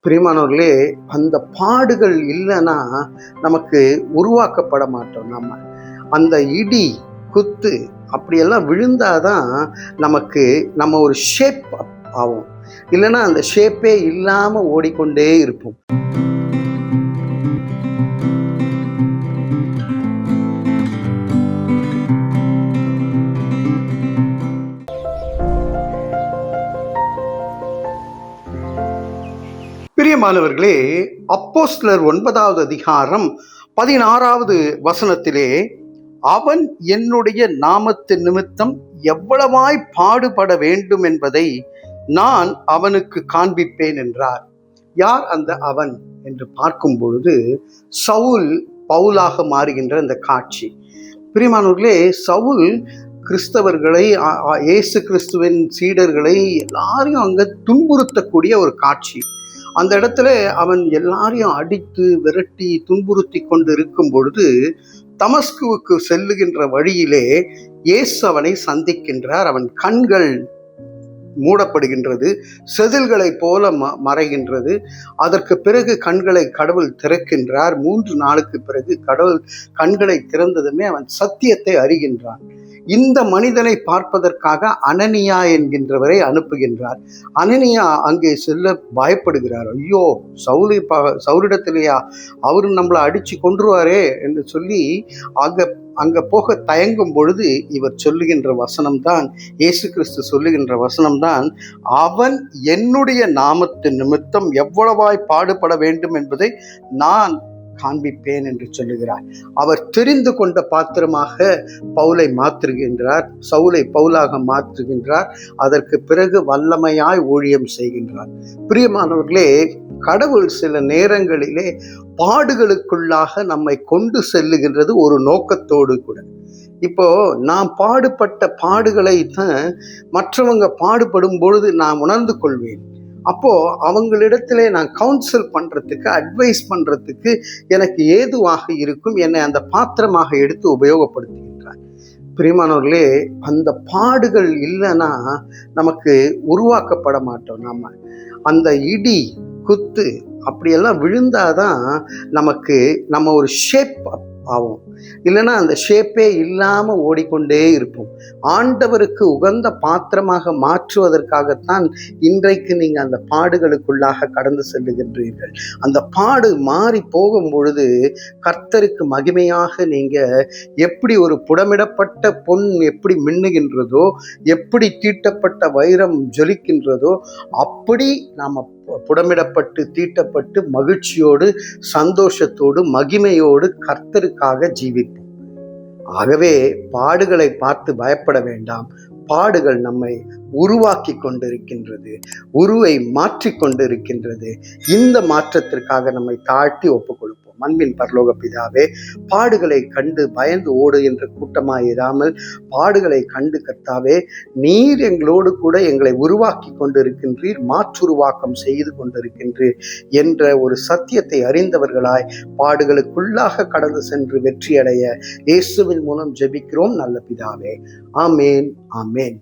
பிரியமானவர்களே, அந்த பாடுகள் இல்லைன்னா நமக்கு உருவாக்கப்பட மாட்டோம். அந்த இடி குத்து அப்படியெல்லாம் விழுந்தாதான் நமக்கு நம்ம ஒரு ஷேப் ஆகும். இல்லைன்னா அந்த ஷேப்பே இல்லாம ஓடிக்கொண்டே இருப்போம். பிரியமானவர்களே, அப்போஸ்தலர் 9வது அதிகாரம் 16வது வசனத்திலே, அவன் என்னுடைய நாமத்தின் நிமித்தம் எவ்வளவாய் பாடுபட வேண்டும் என்பதை நான் அவனுக்கு காண்பிப்பேன் என்றார். யார் அந்த அவன் என்று பார்க்கும் பொழுது சவுல் பவுலாக மாறுகின்ற அந்த காட்சி. பிரியமானவர்களே, சவுல் கிறிஸ்தவர்களை, இயேசு கிறிஸ்துவின் சீடர்களை எல்லாரையும் அங்க துன்புறுத்தக்கூடிய ஒரு காட்சி. அந்த இடத்துல அவன் எல்லாரையும் அடித்து விரட்டி துன்புறுத்தி கொண்டு இருக்கும் பொழுது தமஸ்குவுக்கு செல்லுகின்ற வழியிலே இயேசு அவனை சந்திக்கின்றார். அவன் கண்கள் மூடப்படுகின்றது, செதில்களைப் போல மறைகின்றது. அதற்கு பிறகு கண்களை கடவுள் திறக்கின்றார். 3 நாளுக்கு பிறகு கடவுள் கண்களை திறந்ததுமே அவன் சத்தியத்தை அறிகின்றான். இந்த மனிதனை பார்ப்பதற்காக அனனியா என்கின்றவரை அனுப்புகின்றார். அனனியா அங்கே செல்ல பயப்படுகிறார். ஐயோ, சவுலிடத்திலேயா, அவரு நம்மளை அடிச்சு கொன்றுவாரே என்று சொல்லி அங்க போக தயங்கும் பொழுது இவர் சொல்லுகின்ற வசனம்தான், இயேசு கிறிஸ்து சொல்லுகின்ற வசனம்தான், அவன் என்னுடைய நாமத்தின் நிமித்தம் எவ்வளவாய் பாடுபட வேண்டும் என்பதை நான் காண்பிப்பேன் என்று சொல்லுகிறார். அவர் தெரிந்து கொண்ட பாத்திரமாக பவுலை மாற்றுகின்றார், சவுலை பவுலாக மாற்றுகின்றார். அதற்கு பிறகு வல்லமையாய் ஊழியம் செய்கின்றார். பிரியமானவர்களே, கடவுள் சில நேரங்களிலே பாடுகளுக்குள்ளாக நம்மை கொண்டு செல்லுகின்றது ஒரு நோக்கத்தோடு கூட. இப்போ நான் பாடுபட்ட பாடுகளை தான் மற்றவங்க பாடுபடும் பொழுது நான் உணர்ந்து கொள்வேன். அப்போ அவங்களிடத்திலே நான் கவுன்சில் பண்றதுக்கு, அட்வைஸ் பண்றதுக்கு எனக்கு ஏதுவாக இருக்கும். என்னை அந்த பாத்திரமாக எடுத்து உபயோகப்படுத்துகின்றார். பிரியமானவர்களே, அந்த பாடுகள் இல்லைன்னா நமக்கு உருவாக்கப்பட மாட்டோம். அந்த இடி குத்து அப்படியெல்லாம் விழுந்தாதான் நமக்கு நம்ம ஒரு ஷேப் ஆகும். இல்லைன்னா அந்த ஷேப்பே இல்லாம ஓடிக்கொண்டே இருப்போம். ஆண்டவருக்கு உகந்த பாத்திரமாக மாற்றுவதற்காகத்தான் இன்றைக்கு நீங்க அந்த பாடுகளுக்குள்ளாக கடந்து செல்லுகின்றீர்கள். அந்த பாடு மாறி போகும் பொழுது கர்த்தருக்கு மகிமையாக நீங்க எப்படி ஒரு புடமிடப்பட்ட பொன் எப்படி மின்னுகின்றதோ, எப்படி தீட்டப்பட்ட வைரம் ஜொலிக்கின்றதோ, அப்படி நாம புடமிடப்பட்டு தீட்டப்பட்டு மகிழ்ச்சியோடு, சந்தோஷத்தோடு, மகிமையோடு கர்த்தருக்காக ஜீவிப்போம். ஆகவே பாடுகளை பார்த்து பயப்பட வேண்டாம். பாடுகள் நம்மை உருவாக்கி கொண்டிருக்கின்றது, உருவை மாற்றி கொண்டிருக்கின்றது. இந்த மாற்றத்திற்காக நம்மை தாழ்த்தி ஒப்புக் கொடுப்போம். அன்பின் பரலோக பிதாவே, பாடுகளை கண்டு பயந்து ஓடுகின்ற கூட்டமாயிராமல் பாடுகளை கண்டு கர்த்தாவே, நீர் எங்களோடு கூட எங்களை உருவாக்கி கொண்டிருக்கின்றீர், மாற்றுருவாக்கம் செய்து கொண்டிருக்கின்றீர் என்ற ஒரு சத்தியத்தை அறிந்தவர்களாய் பாடுகளுக்குள்ளாக கடந்து சென்று வெற்றியடைய இயேசுவின் மூலம் ஜெபிக்கிறோம் நல்ல பிதாவே. ஆமேன், ஆமேன்.